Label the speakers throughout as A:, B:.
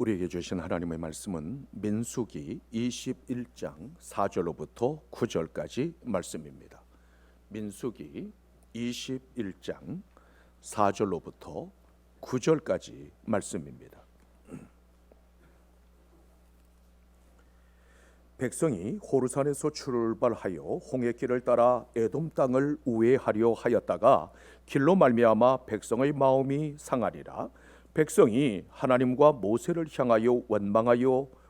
A: 우리에게 주신 하나님의 말씀은 민수기 21장 4절로부터 9절까지 말씀입니다. 민수기 21장 4절로부터 9절까지 말씀입니다. 백성이 호르산에서 출발하여 홍해길을 따라 에돔 땅을 우회하려 하였다가 길로 말미암아 백성의 마음이 상하리라. 백성이 하나님과 모세를 향하여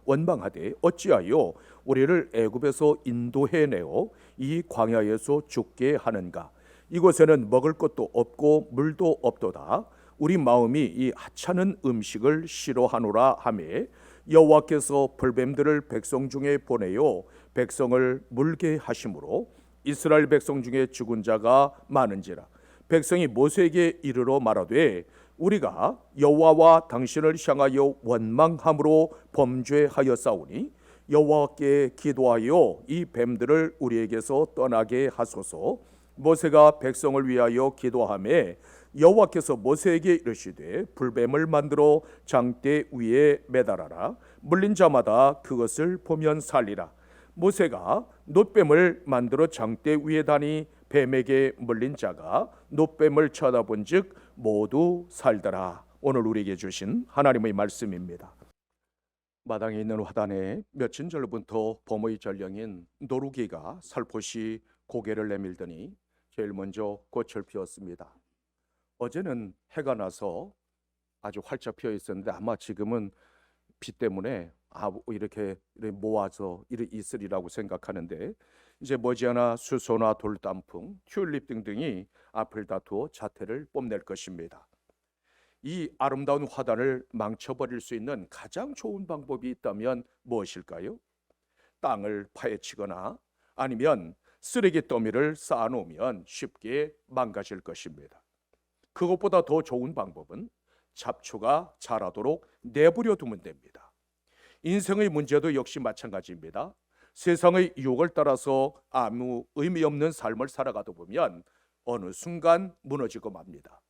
A: 원망하되 어찌하여 우리를 애굽에서 인도해내어 이 광야에서 죽게 하는가? 이곳에는 먹을 것도 없고 물도 없도다. 우리 마음이 이 하찮은 음식을 싫어하노라 하매 여호와께서 불뱀들을 백성 중에 보내어 백성을 물게 하심으로 이스라엘 백성 중에 죽은 자가 많은지라. 백성이 모세에게 이르러 말하되 우리가 여호와와 당신을 향하여 원망함으로 범죄하였사오니 여호와께 기도하여 이 뱀들을 우리에게서 떠나게 하소서. 모세가 백성을 위하여 기도하매 여호와께서 모세에게 이르시되 불뱀을 만들어 장대 위에 매달아라. 물린 자마다 그것을 보면 살리라. 모세가 놋뱀을 만들어 장대 위에 다니 뱀에게 물린 자가 놋뱀을 쳐다본즉 모두 살더라. 오늘 우리에게 주신 하나님의 말씀입니다. 마당에 있는 화단에 며칠 전부터 봄의 전령인 노루기가 살포시 고개를 내밀더니 제일 먼저 꽃을 피웠습니다. 어제는 해가 나서 아주 활짝 피어 있었는데 아마 지금은 비 때문에 이렇게 모아서 있으리라고 생각하는데, 이제 머지않아 수소나 돌단풍, 튤립 등등이 앞을 다투어 자태를 뽐낼 것입니다. 이 아름다운 화단을 망쳐버릴 수 있는 가장 좋은 방법이 있다면 무엇일까요? 땅을 파헤치거나 아니면 쓰레기 더미를 쌓아놓으면 쉽게 망가질 것입니다. 그것보다 더 좋은 방법은 잡초가 자라도록 내버려 두면 됩니다. 인생의 문제도 역시 마찬가지입니다. 세상의 유혹을 따라서 아무 의미 없는 삶을 살아가다 보면 어느 순간 무너지고 맙니다.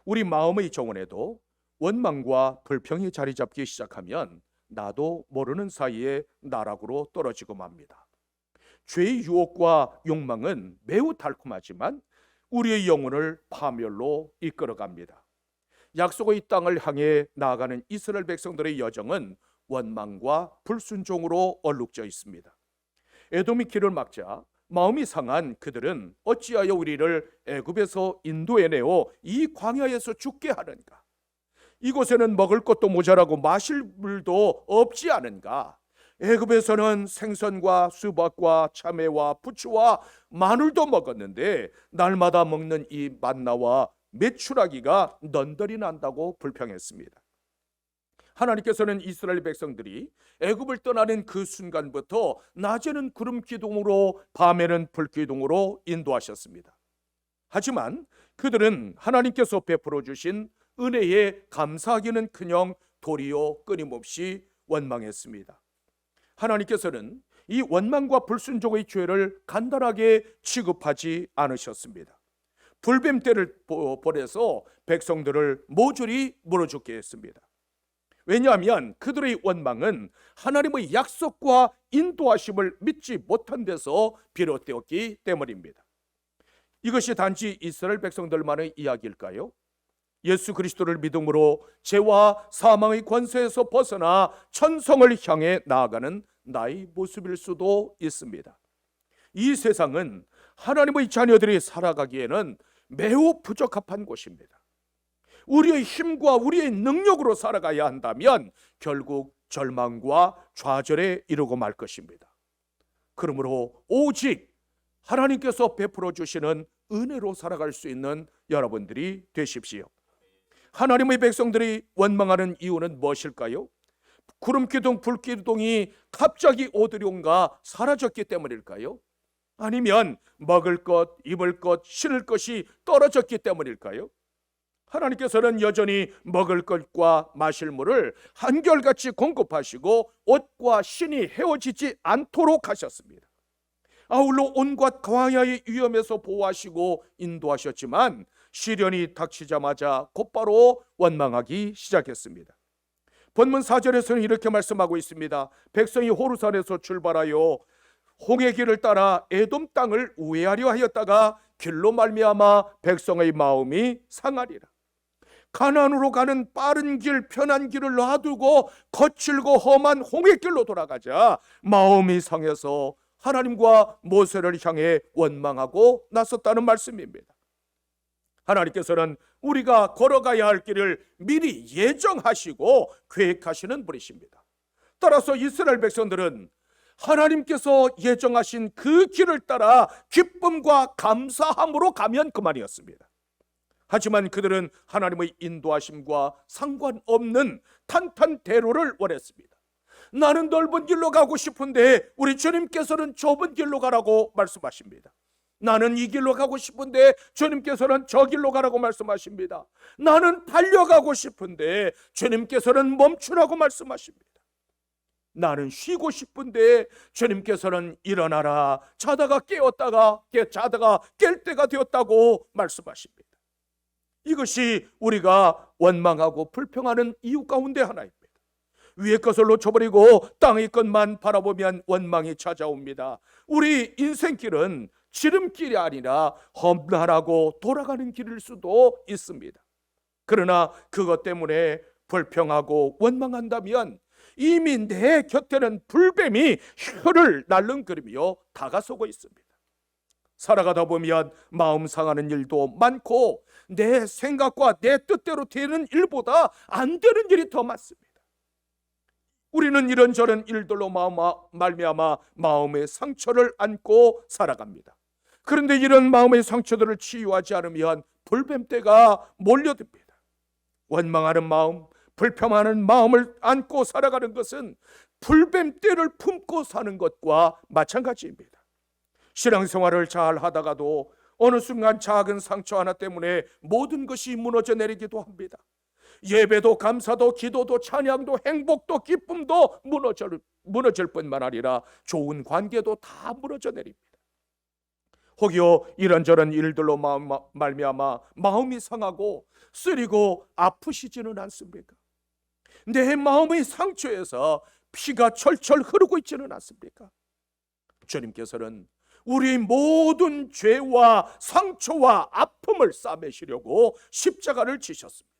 A: 우리 마음의 정원에도 원망과 불평이 자리 잡기 시작하면 나도 모르는 사이에 나락으로 떨어지고 맙니다. 죄의 유혹과 욕망은 매우 달콤하지만 우리의 영혼을 파멸로 이끌어갑니다. 약속의 땅을 향해 나아가는 이스라엘 백성들의 여정은 원망과 불순종으로 얼룩져 있습니다. 에돔이 길을 막자 마음이 상한 그들은 어찌하여 우리를 애굽에서 인도해내어 이 광야에서 죽게 하는가? 이곳에는 먹을 것도 모자라고 마실 물도 없지 않은가? 애굽에서는 생선과 수박과 참외와 부추와 마늘도 먹었는데 날마다 먹는 이 만나와 메추라기가 넌덜이 난다고 불평했습니다. 하나님께서는 이스라엘 백성들이 애굽을 떠나는 그 순간부터 낮에는 구름 기둥으로 밤에는 불 기둥으로 인도하셨습니다. 하지만 그들은 하나님께서 베풀어 주신 은혜에 감사하기는커녕 도리어 끊임없이 원망했습니다. 하나님께서는 이 원망과 불순종의 죄를 간단하게 취급하지 않으셨습니다. 불뱀떼를 보내서 백성들을 모조리 물어 죽게 했습니다. 왜냐하면 그들의 원망은 하나님의 약속과 인도하심을 믿지 못한 데서 비롯되었기 때문입니다. 이것이 단지 이스라엘 백성들만의 이야기일까요? 예수 그리스도를 믿음으로 죄와 사망의 권세에서 벗어나 천성을 향해 나아가는 나의 모습일 수도 있습니다. 이 세상은 하나님의 자녀들이 살아가기에는 매우 부적합한 곳입니다. 우리의 힘과 우리의 능력으로 살아가야 한다면 결국 절망과 좌절에 이르고 말 것입니다. 그러므로 오직 하나님께서 베풀어 주시는 은혜로 살아갈 수 있는 여러분들이 되십시오. 하나님의 백성들이 원망하는 이유는 무엇일까요? 구름기둥, 불기둥이 갑자기 오드려온가 사라졌기 때문일까요? 아니면 먹을 것, 입을 것, 신을 것이 떨어졌기 때문일까요? 하나님께서는 여전히 먹을 것과 마실 물을 한결같이 공급하시고 옷과 신이 헤어지지 않도록 하셨습니다. 아울러 온갖 광야의 위험에서 보호하시고 인도하셨지만 시련이 닥치자마자 곧바로 원망하기 시작했습니다. 본문 4절에서는 이렇게 말씀하고 있습니다. 백성이 호르산에서 출발하여 홍해 길을 따라 에돔 땅을 우회하려 하였다가 길로 말미암아 백성의 마음이 상하리라. 가나안으로 가는 빠른 길, 편한 길을 놔두고 거칠고 험한 홍해길로 돌아가자 마음이 상해서 하나님과 모세를 향해 원망하고 나섰다는 말씀입니다. 하나님께서는 우리가 걸어가야 할 길을 미리 예정하시고 계획하시는 분이십니다. 따라서 이스라엘 백성들은 하나님께서 예정하신 그 길을 따라 기쁨과 감사함으로 가면 그만이었습니다. 하지만 그들은 하나님의 인도하심과 상관없는 탄탄대로를 원했습니다. 나는 넓은 길로 가고 싶은데 우리 주님께서는 좁은 길로 가라고 말씀하십니다. 나는 이 길로 가고 싶은데 주님께서는 저 길로 가라고 말씀하십니다. 나는 달려가고 싶은데 주님께서는 멈추라고 말씀하십니다. 나는 쉬고 싶은데 주님께서는 일어나라, 자다가 깨었다가 자다가 깰 때가 되었다고 말씀하십니다. 이것이 우리가 원망하고 불평하는 이유 가운데 하나입니다. 위의 것을 놓쳐버리고 땅의 것만 바라보면 원망이 찾아옵니다. 우리 인생길은 지름길이 아니라 험난하고 돌아가는 길일 수도 있습니다. 그러나 그것 때문에 불평하고 원망한다면 이미 내 곁에는 불뱀이 혀를 날름거리며 다가서고 있습니다. 살아가다 보면 마음 상하는 일도 많고 내 생각과 내 뜻대로 되는 일보다 안 되는 일이 더 많습니다. 우리는 이런저런 일들로 말미암아 마음의 상처를 안고 살아갑니다. 그런데 이런 마음의 상처들을 치유하지 않으면 불뱀떼가 몰려듭니다. 원망하는 마음, 불평하는 마음을 안고 살아가는 것은 불뱀떼를 품고 사는 것과 마찬가지입니다. 신앙생활을 잘 하다가도 어느 순간 작은 상처 하나 때문에 모든 것이 무너져 내리기도 합니다. 예배도 감사도 기도도 찬양도 행복도 기쁨도 무너질 뿐만 아니라 좋은 관계도 다 무너져 내립니다. 혹여 이런저런 일들로 말미암아 마음이 상하고 쓰리고 아프시지는 않습니까? 내 마음의 상처에서 피가 철철 흐르고 있지는 않습니까? 주님께서는 우리 모든 죄와 상처와 아픔을 싸매시려고 십자가를 지셨습니다.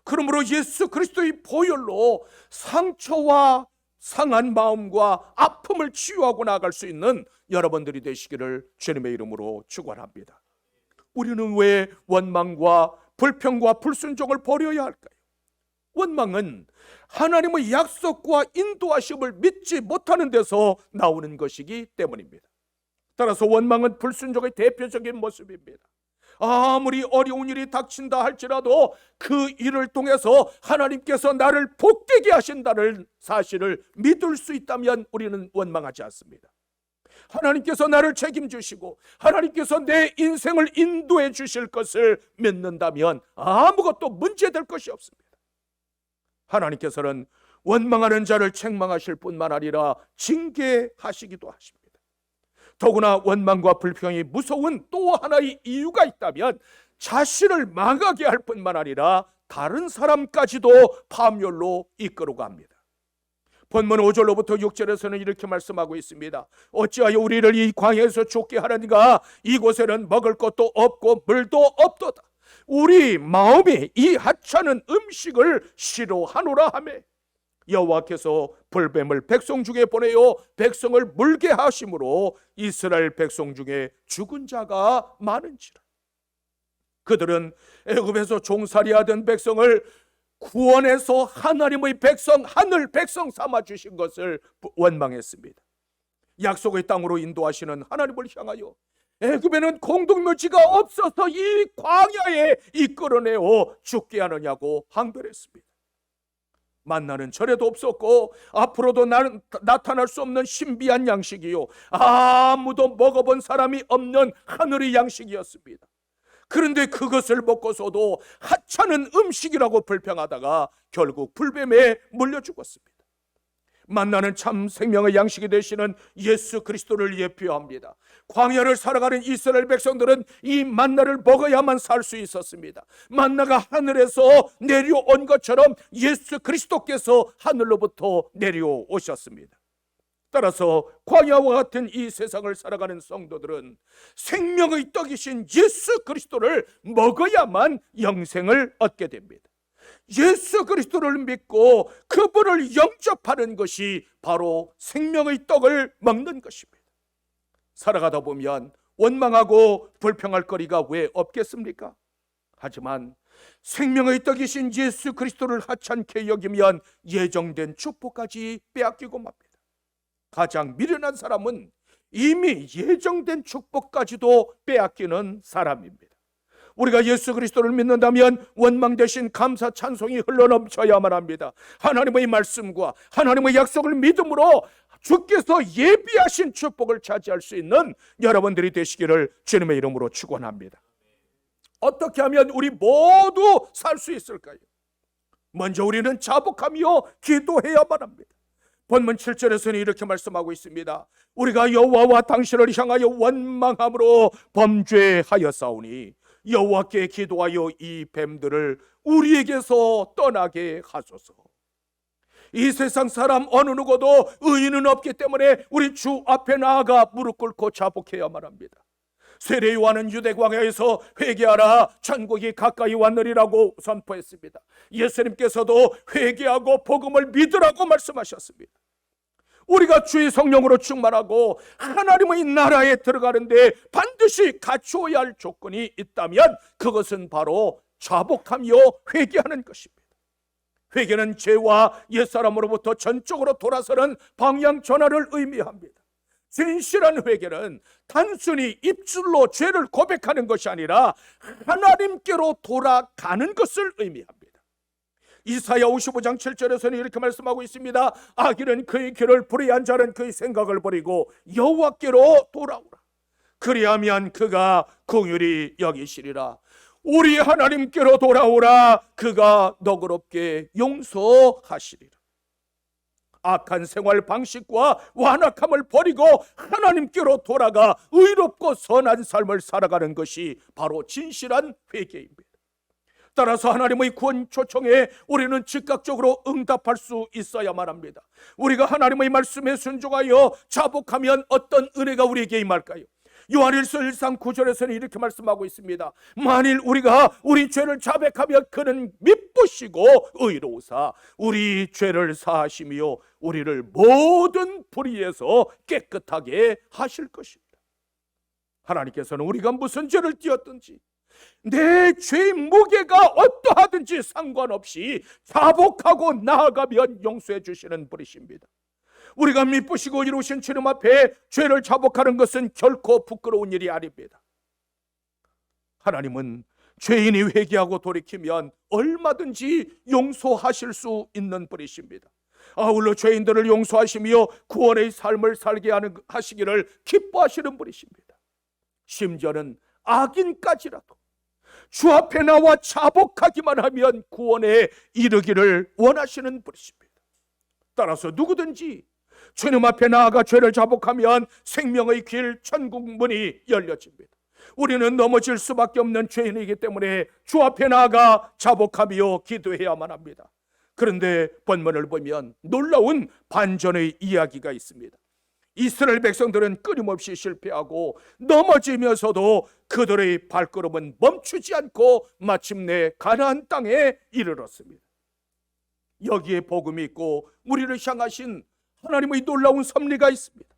A: 그러므로 예수 그리스도의 보혈로 상처와 상한 마음과 아픔을 치유하고 나아갈 수 있는 여러분들이 되시기를 주님의 이름으로 축원합니다. 우리는 왜 원망과 불평과 불순종을 버려야 할까요? 원망은 하나님의 약속과 인도하심을 믿지 못하는 데서 나오는 것이기 때문입니다. 따라서 원망은 불순종의 대표적인 모습입니다. 아무리 어려운 일이 닥친다 할지라도 그 일을 통해서 하나님께서 나를 복되게 하신다는 사실을 믿을 수 있다면 우리는 원망하지 않습니다. 하나님께서 나를 책임지시고 하나님께서 내 인생을 인도해 주실 것을 믿는다면 아무것도 문제될 것이 없습니다. 하나님께서는 원망하는 자를 책망하실 뿐만 아니라 징계하시기도 하십니다. 더구나 원망과 불평이 무서운 또 하나의 이유가 있다면 자신을 망하게 할 뿐만 아니라 다른 사람까지도 파멸로 이끌어갑니다. 본문 5절로부터 6절에서는 이렇게 말씀하고 있습니다. 어찌하여 우리를 이 광야에서 죽게 하려는가? 이곳에는 먹을 것도 없고 물도 없도다. 우리 마음이 이 하찮은 음식을 싫어하노라 하며 여호와께서 불뱀을 백성 중에 보내어 백성을 물게 하심으로 이스라엘 백성 중에 죽은 자가 많은지라. 그들은 애굽에서 종살이하던 백성을 구원해서 하나님의 백성, 하늘 백성 삼아 주신 것을 원망했습니다. 약속의 땅으로 인도하시는 하나님을 향하여 애굽에는 공동묘지가 없어서 이 광야에 이끌어내어 죽게 하느냐고 항변했습니다. 만나는 절에도 없었고 앞으로도 나타날 수 없는 신비한 양식이요, 아무도 먹어본 사람이 없는 하늘의 양식이었습니다. 그런데 그것을 먹고서도 하찮은 음식이라고 불평하다가 결국 불뱀에 물려 죽었습니다. 만나는 참 생명의 양식이 되시는 예수 그리스도를 예표합니다. 광야를 살아가는 이스라엘 백성들은 이 만나를 먹어야만 살 수 있었습니다. 만나가 하늘에서 내려온 것처럼 예수 그리스도께서 하늘로부터 내려오셨습니다. 따라서 광야와 같은 이 세상을 살아가는 성도들은 생명의 떡이신 예수 그리스도를 먹어야만 영생을 얻게 됩니다. 예수 그리스도를 믿고 그분을 영접하는 것이 바로 생명의 떡을 먹는 것입니다. 살아가다 보면 원망하고 불평할 거리가 왜 없겠습니까? 하지만 생명의 떡이신 예수 그리스도를 하찮게 여기면 예정된 축복까지 빼앗기고 맙니다. 가장 미련한 사람은 이미 예정된 축복까지도 빼앗기는 사람입니다. 우리가 예수 그리스도를 믿는다면 원망 대신 감사 찬송이 흘러넘쳐야만 합니다. 하나님의 말씀과 하나님의 약속을 믿음으로 주께서 예비하신 축복을 차지할 수 있는 여러분들이 되시기를 주님의 이름으로 축원합니다. 어떻게 하면 우리 모두 살 수 있을까요? 먼저 우리는 자복하며 기도해야만 합니다. 본문 7절에서는 이렇게 말씀하고 있습니다. 우리가 여호와와 당신을 향하여 원망함으로 범죄하였사오니 여호와께 기도하여 이 뱀들을 우리에게서 떠나게 하소서. 이 세상 사람 어느 누구도 의인은 없기 때문에 우리 주 앞에 나아가 무릎 꿇고 자복해야만 합니다. 세례 요한은 유대 광야에서 회개하라 천국이 가까이 왔느니라고 선포했습니다. 예수님께서도 회개하고 복음을 믿으라고 말씀하셨습니다. 우리가 주의 성령으로 충만하고 하나님의 나라에 들어가는데 반드시 갖추어야 할 조건이 있다면 그것은 바로 자복하며 회개하는 것입니다. 회개는 죄와 옛사람으로부터 전적으로 돌아서는 방향 전환을 의미합니다. 진실한 회개는 단순히 입술로 죄를 고백하는 것이 아니라 하나님께로 돌아가는 것을 의미합니다. 이사야 55장 7절에서는 이렇게 말씀하고 있습니다. 악인은 그의 길을 불의한 자는 그의 생각을 버리고 여호와께로 돌아오라. 그리하면 그가 긍휼히 여기시리라. 우리 하나님께로 돌아오라. 그가 너그럽게 용서하시리라. 악한 생활 방식과 완악함을 버리고 하나님께로 돌아가 의롭고 선한 삶을 살아가는 것이 바로 진실한 회개입니다. 따라서 하나님의 구원 초청에 우리는 즉각적으로 응답할 수 있어야만 합니다. 우리가 하나님의 말씀에 순종하여 자복하면 어떤 은혜가 우리에게 임할까요? 요한일서 1장 9절에서는 이렇게 말씀하고 있습니다. 만일 우리가 우리 죄를 자백하면 그는 미쁘시고 의로우사 우리 죄를 사하시며 우리를 모든 불의에서 깨끗하게 하실 것입니다. 하나님께서는 우리가 무슨 죄를 띄었든지 내 죄의 무게가 어떠하든지 상관없이 자복하고 나아가면 용서해 주시는 분이십니다. 우리가 미쁘시고 이루신 주님 앞에 죄를 자복하는 것은 결코 부끄러운 일이 아닙니다. 하나님은 죄인이 회개하고 돌이키면 얼마든지 용서하실 수 있는 분이십니다. 아울러 죄인들을 용서하시며 구원의 삶을 살게 하시기를 기뻐하시는 분이십니다. 심지어는 악인까지라도 주 앞에 나와 자복하기만 하면 구원에 이르기를 원하시는 분이십니다. 따라서 누구든지 주님 앞에 나아가 죄를 자복하면 생명의 길 천국 문이 열려집니다. 우리는 넘어질 수밖에 없는 죄인이기 때문에 주 앞에 나아가 자복하며 기도해야만 합니다. 그런데 본문을 보면 놀라운 반전의 이야기가 있습니다. 이스라엘 백성들은 끊임없이 실패하고 넘어지면서도 그들의 발걸음은 멈추지 않고 마침내 가나안 땅에 이르렀습니다. 여기에 복음이 있고 우리를 향하신 하나님의 놀라운 섭리가 있습니다.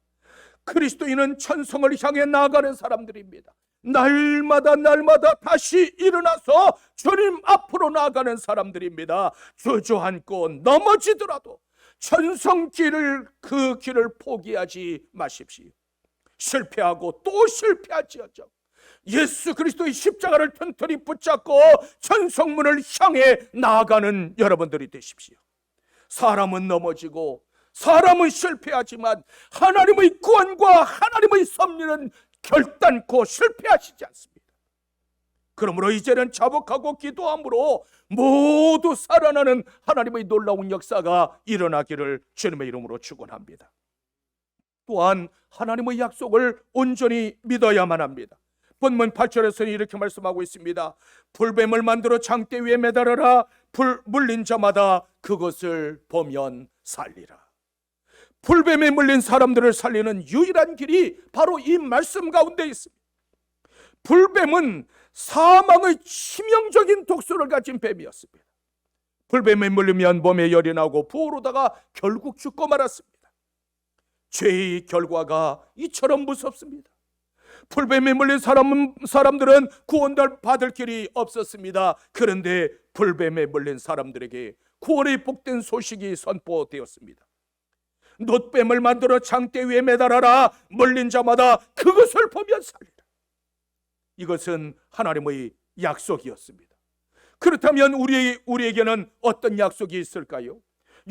A: 그리스도인은 천성을 향해 나아가는 사람들입니다. 날마다 다시 일어나서 주님 앞으로 나아가는 사람들입니다. 주저앉고 넘어지더라도 천성길을 그 길을 포기하지 마십시오. 실패하고 또 실패하지어정 예수 그리스도의 십자가를 튼튼히 붙잡고 천성문을 향해 나아가는 여러분들이 되십시오. 사람은 넘어지고 사람은 실패하지만 하나님의 구원과 하나님의 섭리는 결단코 실패하시지 않습니다. 그러므로 이제는 자복하고 기도함으로 모두 살아나는 하나님의 놀라운 역사가 일어나기를 주님의 이름으로 축원합니다. 또한 하나님의 약속을 온전히 믿어야만 합니다. 본문 8절에서는 이렇게 말씀하고 있습니다. 불뱀을 만들어 장대 위에 매달아라. 불 물린 자마다 그것을 보면 살리라. 불뱀에 물린 사람들을 살리는 유일한 길이 바로 이 말씀 가운데 있습니다. 불뱀은 사망의 치명적인 독소를 가진 뱀이었습니다. 불뱀에 물리면 몸에 열이 나고 부어오르다가 결국 죽고 말았습니다. 죄의 결과가 이처럼 무섭습니다. 불뱀에 물린 사람들은 구원받을 길이 없었습니다. 그런데 불뱀에 물린 사람들에게 구원의 복된 소식이 선포되었습니다. 놋뱀을 만들어 장대 위에 매달아라. 물린 자마다 그것을 보면 살리라. 이것은 하나님의 약속이었습니다. 그렇다면 우리에게는 어떤 약속이 있을까요?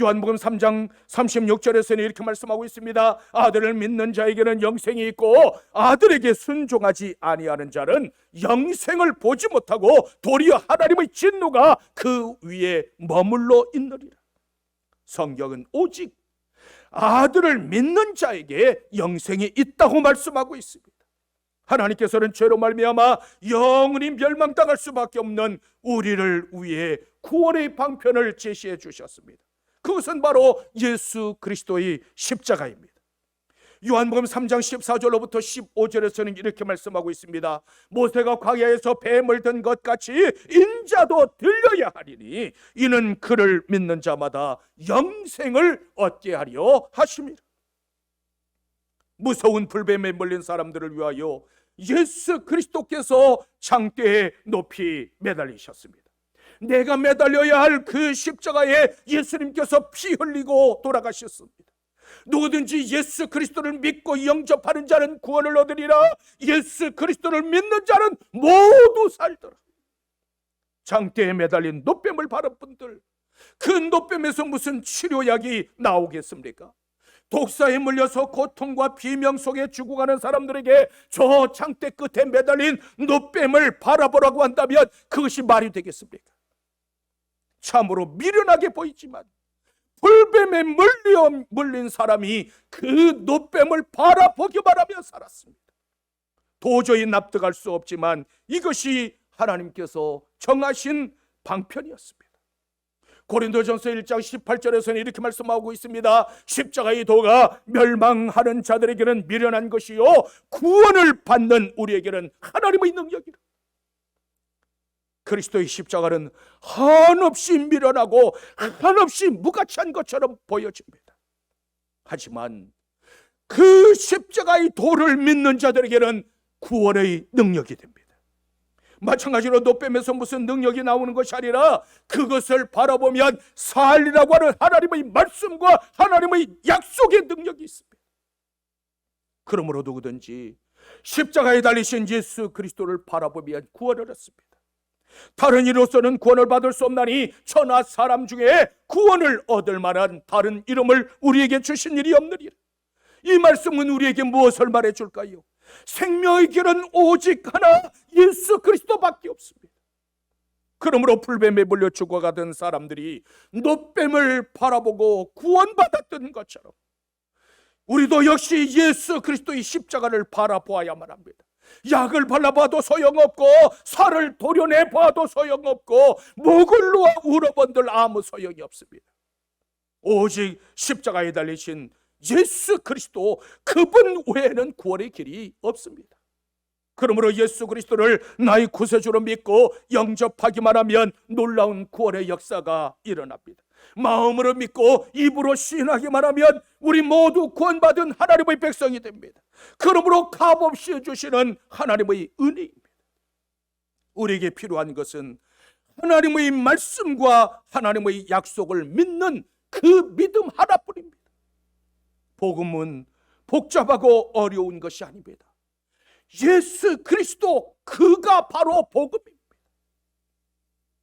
A: 요한복음 3장 36절에서는 이렇게 말씀하고 있습니다. 아들을 믿는 자에게는 영생이 있고 아들에게 순종하지 아니하는 자는 영생을 보지 못하고 도리어 하나님의 진노가 그 위에 머물러 있느니라. 성경은 오직 아들을 믿는 자에게 영생이 있다고 말씀하고 있습니다. 하나님께서는 죄로 말미암아 영원히 멸망당할 수밖에 없는 우리를 위해 구원의 방편을 제시해 주셨습니다. 그것은 바로 예수 그리스도의 십자가입니다. 요한복음 3장 14절로부터 15절에서는 이렇게 말씀하고 있습니다. 모세가 광야에서 뱀을 든 것 같이 인자도 들려야 하리니 이는 그를 믿는 자마다 영생을 얻게 하려 하심이라. 무서운 불뱀에 물린 사람들을 위하여 예수 그리스도께서 장대에 높이 매달리셨습니다. 내가 매달려야 할 그 십자가에 예수님께서 피 흘리고 돌아가셨습니다. 누구든지 예수 그리스도를 믿고 영접하는 자는 구원을 얻으리라. 예수 그리스도를 믿는 자는 모두 살더라. 장대에 매달린 놋뱀을 바른 분들, 그 놋뱀에서 무슨 치료약이 나오겠습니까? 독사에 물려서 고통과 비명 속에 죽어가는 사람들에게 저 장대 끝에 매달린 놋뱀을 바라보라고 한다면 그것이 말이 되겠습니까? 참으로 미련하게 보이지만 불뱀에 물린 사람이 그 놋뱀을 바라보기만 하며 살았습니다. 도저히 납득할 수 없지만 이것이 하나님께서 정하신 방편이었습니다. 고린도전서 1장 18절에서는 이렇게 말씀하고 있습니다. 십자가의 도가 멸망하는 자들에게는 미련한 것이요 구원을 받는 우리에게는 하나님의 능력이라. 그리스도의 십자가는 한없이 미련하고 한없이 무가치한 것처럼 보여집니다. 하지만 그 십자가의 도를 믿는 자들에게는 구원의 능력이 됩니다. 마찬가지로 놋뱀에서 무슨 능력이 나오는 것이 아니라 그것을 바라보면 살리라고 하는 하나님의 말씀과 하나님의 약속의 능력이 있습니다. 그러므로 누구든지 십자가에 달리신 예수 그리스도를 바라보면 구원을 얻습니다. 다른 이로서는 구원을 받을 수 없나니 천하 사람 중에 구원을 얻을 만한 다른 이름을 우리에게 주신 일이 없느니라. 이 말씀은 우리에게 무엇을 말해줄까요? 생명의 길은 오직 하나 예수 그리스도밖에 없습니다. 그러므로 불뱀에 물려 죽어가던 사람들이 놋뱀을 바라보고 구원받았던 것처럼 우리도 역시 예수 그리스도의 십자가를 바라보아야만 합니다. 약을 발라봐도 소용없고 살을 도려내봐도 소용없고 목을 놓아 울어본들 아무 소용이 없습니다. 오직 십자가에 달리신 예수 그리스도, 그분 외에는 구원의 길이 없습니다. 그러므로 예수 그리스도를 나의 구세주로 믿고 영접하기만 하면 놀라운 구원의 역사가 일어납니다. 마음으로 믿고 입으로 시인하기만 하면 우리 모두 구원받은 하나님의 백성이 됩니다. 그러므로 값없이 주시는 하나님의 은혜입니다. 우리에게 필요한 것은 하나님의 말씀과 하나님의 약속을 믿는 그 믿음 하나뿐입니다. 복음은 복잡하고 어려운 것이 아닙니다. 예수 그리스도, 그가 바로 복음입니다.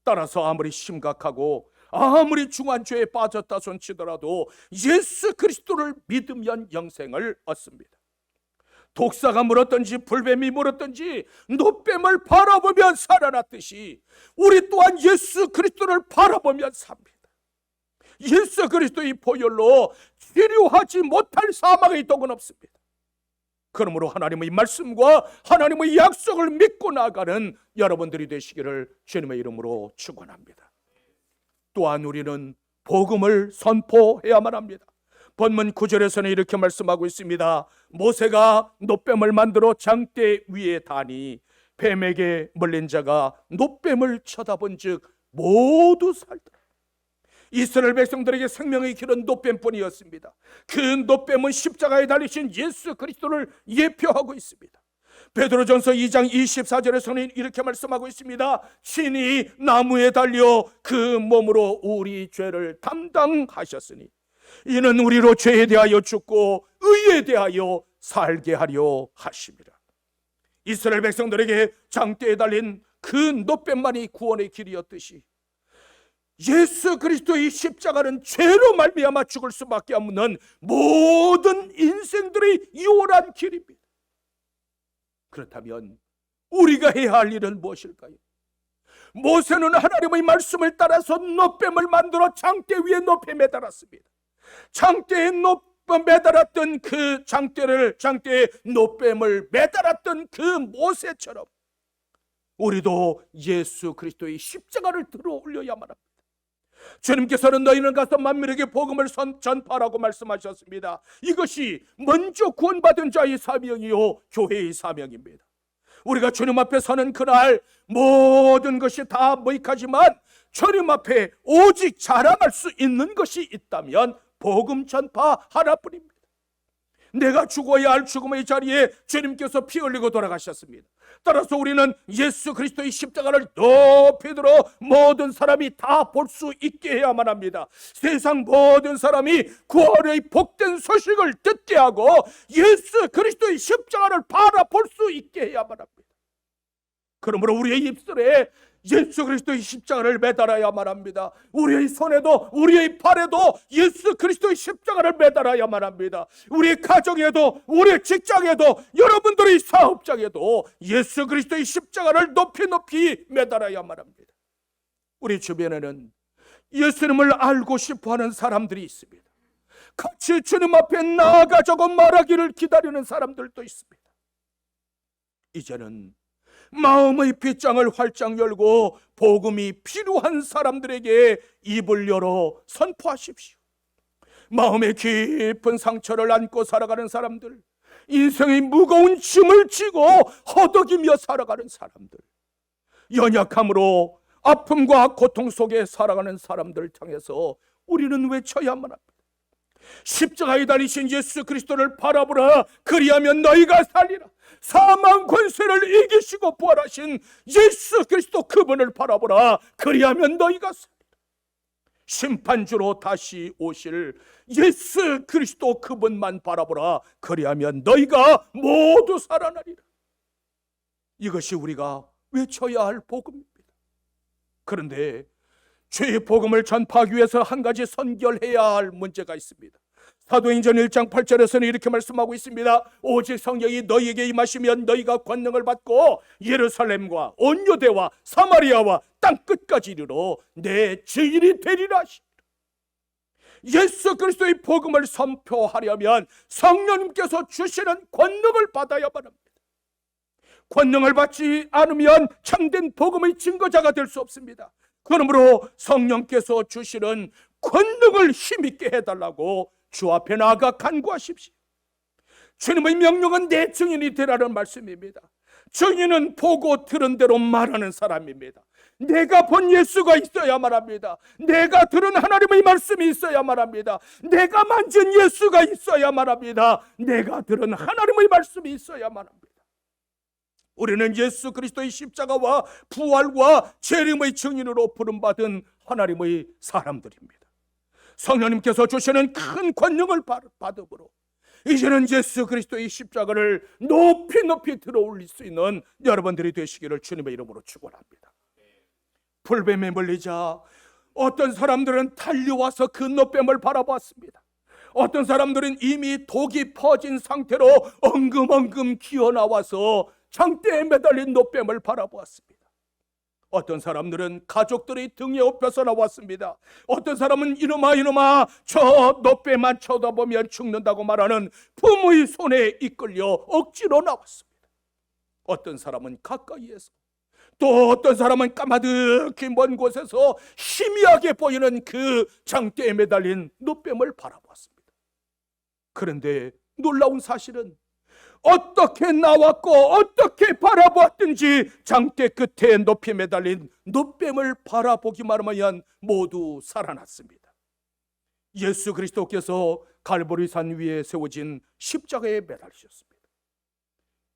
A: 따라서 아무리 심각하고 아무리 중한 죄에 빠졌다 손치더라도 예수 그리스도를 믿으면 영생을 얻습니다. 독사가 물었든지 불뱀이 물었든지 노뱀을 바라보면 살아났듯이 우리 또한 예수 그리스도를 바라보면 삽니다. 예수 그리스도의 보혈로 치료하지 못할 사망의 독은 없습니다. 그러므로 하나님의 말씀과 하나님의 약속을 믿고 나가는 여러분들이 되시기를 주님의 이름으로 축원합니다. 또한 우리는 복음을 선포해야만 합니다. 본문 9절에서는 이렇게 말씀하고 있습니다. 모세가 노뱀을 만들어 장대 위에 다니 뱀에게 물린 자가 노뱀을 쳐다본 즉 모두 살더라. 이스라엘 백성들에게 생명의 길은 노뱀뿐이었습니다. 그 노뱀은 십자가에 달리신 예수 그리스도를 예표하고 있습니다. 베드로전서 2장 24절에서는 이렇게 말씀하고 있습니다. 신이 나무에 달려 그 몸으로 우리 죄를 담당하셨으니 이는 우리로 죄에 대하여 죽고 의에 대하여 살게 하려 하심이라. 이스라엘 백성들에게 장대에 달린 그 노뱀만이 구원의 길이었듯이 예수 그리스도의 십자가는 죄로 말미암아 죽을 수밖에 없는 모든 인생들의 요란 길입니다. 그렇다면 우리가 해야 할 일은 무엇일까요? 모세는 하나님의 말씀을 따라서 노뱀을 만들어 장대 위에 높이 매달았습니다. 장대에 매달았던 그 장대에 노뱀을 매달았던 그 모세처럼 우리도 예수 그리스도의 십자가를 들어 올려야만 합니다. 주님께서는 너희는 가서 만민에게 복음을 전파하라고 말씀하셨습니다. 이것이 먼저 구원받은 자의 사명이요 교회의 사명입니다. 우리가 주님 앞에 서는 그날 모든 것이 다 무익하지만 주님 앞에 오직 자랑할 수 있는 것이 있다면 복음 전파 하나뿐입니다. 내가 죽어야 할 죽음의 자리에 주님께서 피 흘리고 돌아가셨습니다. 따라서 우리는 예수 그리스도의 십자가를 높이 들어 모든 사람이 다 볼 수 있게 해야만 합니다. 세상 모든 사람이 구원의 복된 소식을 듣게 하고 예수 그리스도의 십자가를 바라볼 수 있게 해야만 합니다. 그러므로 우리의 입술에 예수 그리스도의 십자가를 매달아야만 합니다. 우리의 손에도 우리의 팔에도 예수 그리스도의 십자가를 매달아야만 합니다. 우리의 가정에도 우리의 직장에도 여러분들의 사업장에도 예수 그리스도의 십자가를 높이 매달아야만 합니다. 우리 주변에는 예수님을 알고 싶어하는 사람들이 있습니다. 같이 주님 앞에 나아가자고 말하기를 기다리는 사람들도 있습니다. 이제는 마음의 빗장을 활짝 열고 복음이 필요한 사람들에게 입을 열어 선포하십시오. 마음의 깊은 상처를 안고 살아가는 사람들, 인생의 무거운 짐을 지고 허덕이며 살아가는 사람들, 연약함으로 아픔과 고통 속에 살아가는 사람들을 향해서 우리는 외쳐야만 합니다. 십자가에 달리신 예수 그리스도를 바라보라. 그리하면 너희가 살리라. 사망 권세를 이기시고 부활하신 예수 그리스도 그분을 바라보라. 그리하면 너희가 살리라. 심판주로 다시 오실 예수 그리스도 그분만 바라보라. 그리하면 너희가 모두 살아나리라. 이것이 우리가 외쳐야 할 복음입니다. 그런데 죄의 복음을 전파하기 위해서 한 가지 선결해야 할 문제가 있습니다. 사도행전 1장 8절에서는 이렇게 말씀하고 있습니다. 오직 성령이 너희에게 임하시면 너희가 권능을 받고 예루살렘과 온 유대와 사마리아와 땅끝까지 이르러 내 증인이 되리라 하시니라. 예수 그리스도의 복음을 선포하려면 성령님께서 주시는 권능을 받아야만 합니다. 권능을 받지 않으면 참된 복음의 증거자가 될 수 없습니다. 그러므로 성령께서 주시는 권능을 힘있게 해달라고 주 앞에 나아가 간구하십시오. 주님의 명령은 내 증인이 되라는 말씀입니다. 증인은 보고 들은 대로 말하는 사람입니다. 내가 본 예수가 있어야만 합니다. 내가 들은 하나님의 말씀이 있어야만 합니다. 내가 만진 예수가 있어야만 합니다. 내가 들은 하나님의 말씀이 있어야만 합니다. 우리는 예수 그리스도의 십자가와 부활과 재림의 증인으로 부름받은 하나님의 사람들입니다. 성령님께서 주시는 큰 권능을 받음으로 이제는 예수 그리스도의 십자가를 높이 들어 올릴 수 있는 여러분들이 되시기를 주님의 이름으로 축원합니다. 불뱀에 물리자 어떤 사람들은 달려와서 그 노뱀을 바라봤습니다. 어떤 사람들은 이미 독이 퍼진 상태로 엉금엉금 기어나와서 장대에 매달린 노뱀을 바라보았습니다. 어떤 사람들은 가족들이 등에 업혀서 나왔습니다. 어떤 사람은 이놈아 저 노뱀만 쳐다보면 죽는다고 말하는 부모의 손에 이끌려 억지로 나왔습니다. 어떤 사람은 가까이에서, 또 어떤 사람은 까마득히 먼 곳에서 희미하게 보이는 그 장대에 매달린 노뱀을 바라보았습니다. 그런데 놀라운 사실은 어떻게 나왔고 어떻게 바라보았든지 장대 끝에 높이 매달린 노뱀을 바라보기만 하면 모두 살아났습니다. 예수 그리스도께서 갈보리산 위에 세워진 십자가에 매달리셨습니다.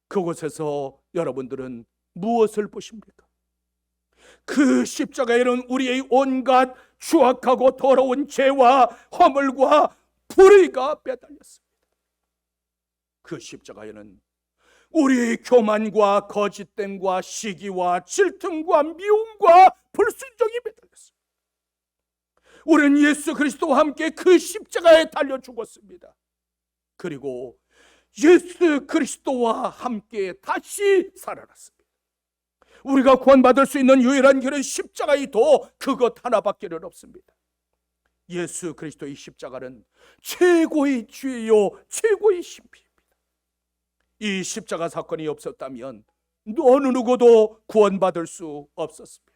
A: 그곳에서 여러분들은 무엇을 보십니까? 그 십자가에는 우리의 온갖 추악하고 더러운 죄와 허물과 불의가 매달렸습니다. 그 십자가에는 우리의 교만과 거짓됨과 시기와 질투와 미움과 불순종이 매달렸습니다. 우리는 예수 그리스도와 함께 그 십자가에 달려 죽었습니다. 그리고 예수 그리스도와 함께 다시 살아났습니다. 우리가 구원받을 수 있는 유일한 길은 십자가이도 그것 하나밖에는 없습니다. 예수 그리스도의 십자가는 최고의 죄요 최고의 신비입니다. 이 십자가 사건이 없었다면 어느 누구도 구원받을 수 없었습니다.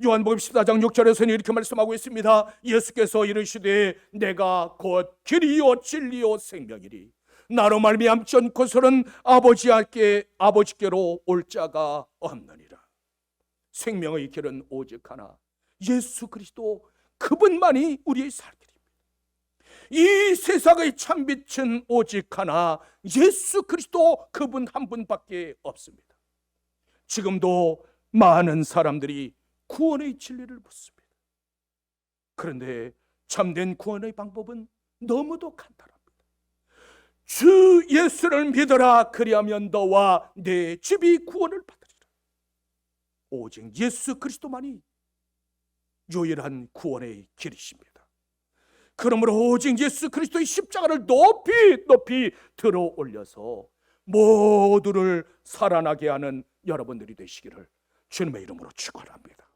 A: 요한복음 14장 6절에서는 이렇게 말씀하고 있습니다. 예수께서 이르시되 내가 곧 길이요 진리요 생명이니 나로 말미암지 않고서는 아버지께로 올 자가 없느니라. 생명의 길은 오직 하나, 예수 그리스도 그분만이 우리의 살 길입니다. 이 세상의 참빛은 오직 하나, 예수 그리스도 그분 한 분밖에 없습니다. 지금도 많은 사람들이 구원의 진리를 묻습니다. 그런데 참된 구원의 방법은 너무도 간단합니다. 주 예수를 믿어라, 그리하면 너와 내 집이 구원을 받으리라. 오직 예수 그리스도만이 유일한 구원의 길이십니다. 그러므로 오직 예수 그리스도의 십자가를 높이 들어 올려서 모두를 살아나게 하는 여러분들이 되시기를 주님의 이름으로 축원합니다.